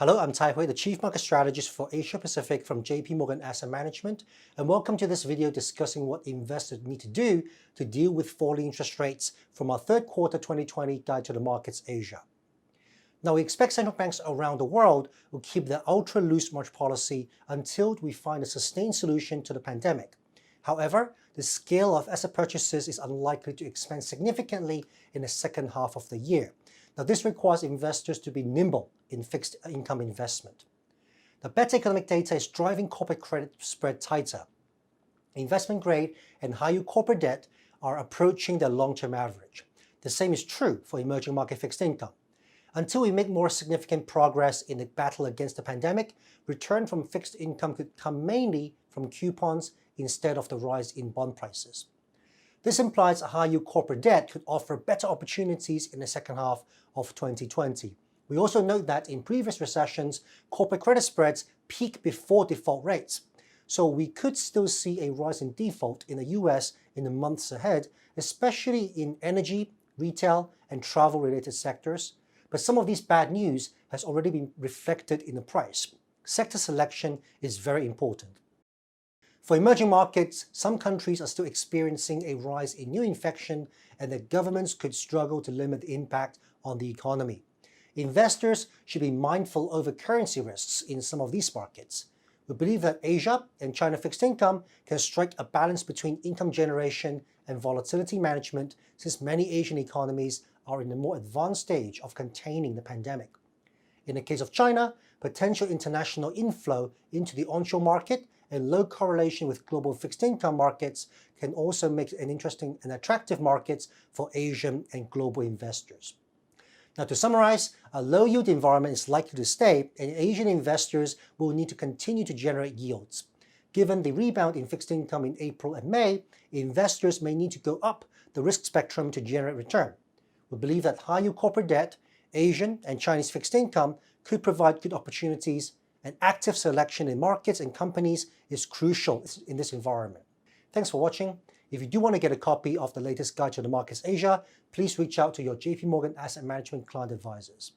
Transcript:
Hello, I'm Tai Hui, the Chief Market Strategist for Asia Pacific from JP Morgan Asset Management, and welcome to this video discussing what investors need to do to deal with falling interest rates from our third quarter 2020 Guide to the Markets Asia. Now, we expect central banks around the world will keep their ultra-loose monetary policy until we find a sustained solution to the pandemic. However, the scale of asset purchases is unlikely to expand significantly in the second half of the year. Now, this requires investors to be nimble in fixed income investment. The better economic data is driving corporate credit spread tighter. Investment grade and high-yield corporate debt are approaching their long-term average. The same is true for emerging market fixed income. Until we make more significant progress in the battle against the pandemic, return from fixed income could come mainly from coupons instead of the rise in bond prices. This implies a high-yield corporate debt could offer better opportunities in the second half of 2020. We also note that in previous recessions, corporate credit spreads peak before default rates. So we could still see a rise in default in the US in the months ahead, especially in energy, retail, and travel-related sectors. But some of these bad news has already been reflected in the price. Sector selection is very important. For emerging markets, some countries are still experiencing a rise in new infection, and their governments could struggle to limit the impact on the economy. Investors should be mindful over currency risks in some of these markets. We believe that Asia and China fixed income can strike a balance between income generation and volatility management, since many Asian economies are in a more advanced stage of containing the pandemic. In the case of China, potential international inflow into the onshore market and low correlation with global fixed income markets can also make an interesting and attractive markets for Asian and global investors. Now, to summarize, a low-yield environment is likely to stay, and Asian investors will need to continue to generate yields. Given the rebound in fixed income in April and May, investors may need to go up the risk spectrum to generate return. We believe that high-yield corporate debt, Asian and Chinese fixed income could provide good opportunities, and active selection in markets and companies is crucial in this environment. Thanks for watching. If you do want to get a copy of the latest Guide to the Markets Asia, please reach out to your JP Morgan Asset Management client advisors.